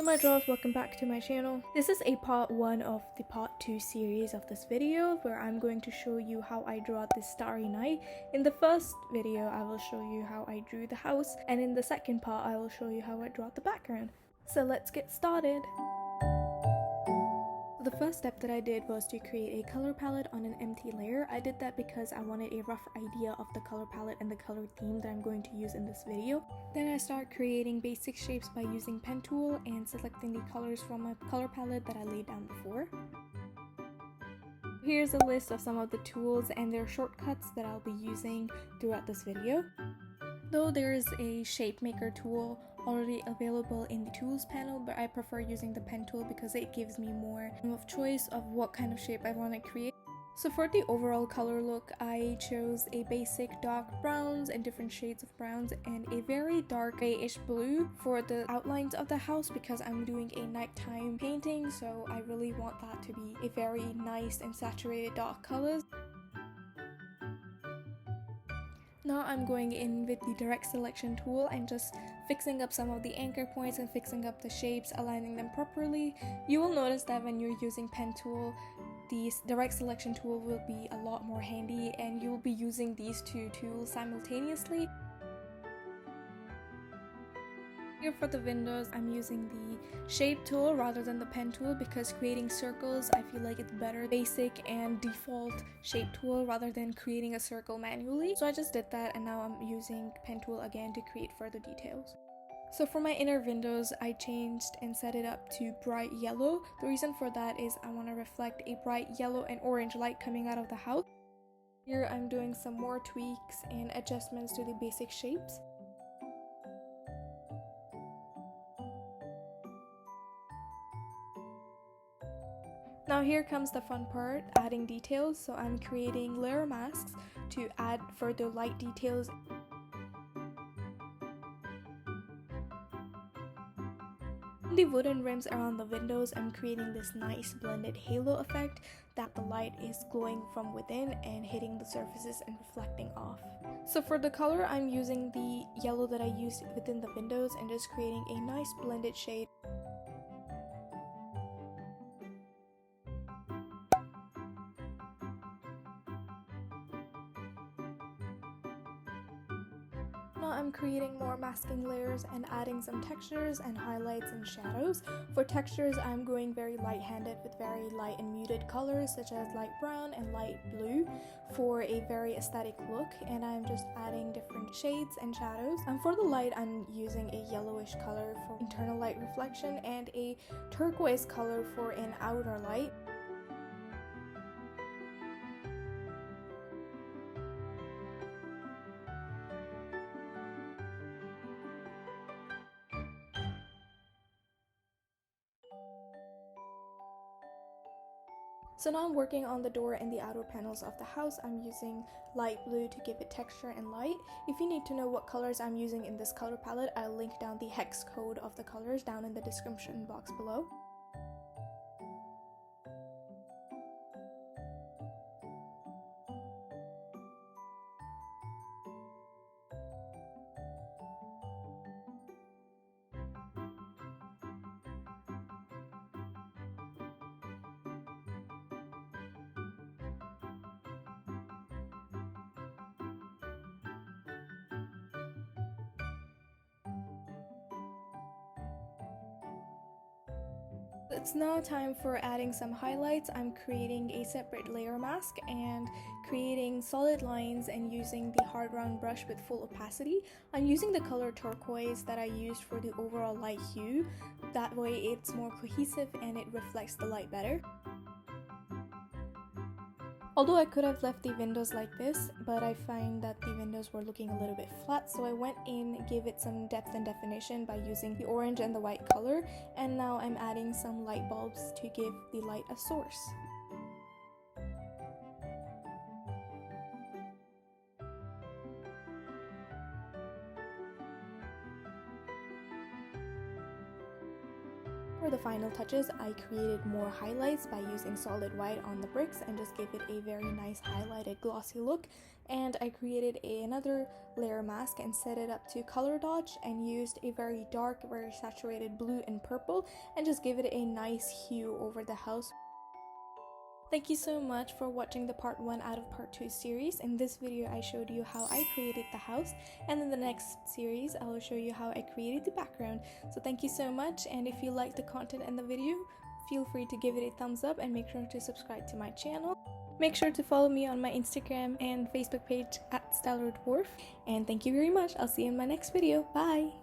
Hey my dwarfs, welcome back to my channel. This is a part 1 of the part 2 series of this video where I'm going to show you how I draw this Starry Night. In the first video I will show you how I drew the house, and in the second part I will show you how I draw the background. So let's get started. The first step that I did was to create a color palette on an empty layer. I did that because I wanted a rough idea of the color palette and the color theme that I'm going to use in this video. Then I start creating basic shapes by using pen tool and selecting the colors from my color palette that I laid down before. Here's a list of some of the tools and their shortcuts that I'll be using throughout this video. Though there is a shape maker tool already available in the tools panel, but I prefer using the pen tool because it gives me more of choice of what kind of shape I want to create. So for the overall color look, I chose a basic dark browns and different shades of browns and a very dark grayish blue for the outlines of the house because I'm doing a nighttime painting, so I really want that to be a very nice and saturated dark colors. Now I'm going in with the direct selection tool and just fixing up some of the anchor points and fixing up the shapes, aligning them properly. You will notice that when you're using pen tool, the direct selection tool will be a lot more handy and you'll be using these two tools simultaneously. Here for the windows, I'm using the shape tool rather than the pen tool because creating circles, I feel like it's better basic and default shape tool rather than creating a circle manually. So I just did that and now I'm using pen tool again to create further details. So for my inner windows, I changed and set it up to bright yellow. The reason for that is I want to reflect a bright yellow and orange light coming out of the house. Here I'm doing some more tweaks and adjustments to the basic shapes. Now here comes the fun part, adding details. So I'm creating layer masks to add further light details. On the wooden rims around the windows, I'm creating this nice blended halo effect that the light is glowing from within and hitting the surfaces and reflecting off. So for the color, I'm using the yellow that I used within the windows and just creating a nice blended shade. Now I'm creating more masking layers and adding some textures and highlights and shadows. For textures, I'm going very light-handed with very light and muted colors such as light brown and light blue for a very aesthetic look, and I'm just adding different shades and shadows. And for the light, I'm using a yellowish color for internal light reflection and a turquoise color for an outer light. So now I'm working on the door and the outer panels of the house. I'm using light blue to give it texture and light. If you need to know what colors I'm using in this color palette, I'll link down the hex code of the colors down in the description box below. It's now time for adding some highlights. I'm creating a separate layer mask and creating solid lines and using the hard round brush with full opacity. I'm using the color turquoise that I used for the overall light hue. That way it's more cohesive and it reflects the light better. Although I could have left the windows like this, but I find that the windows were looking a little bit flat, so I went in and gave it some depth and definition by using the orange and the white color, and now I'm adding some light bulbs to give the light a source. For the final touches, I created more highlights by using solid white on the bricks and just gave it a very nice highlighted glossy look. And I created another layer mask and set it up to color dodge and used a very dark, very saturated blue and purple and just gave it a nice hue over the house. Thank you so much for watching the part 1 out of part 2 series. In this video I showed you how I created the house, and in the next series I will show you how I created the background. So thank you so much, and if you like the content in the video, feel free to give it a thumbs up and make sure to subscribe to my channel. Make sure to follow me on my Instagram and Facebook page at Starry Dwarf, and thank you very much. I'll see you in my next video. Bye!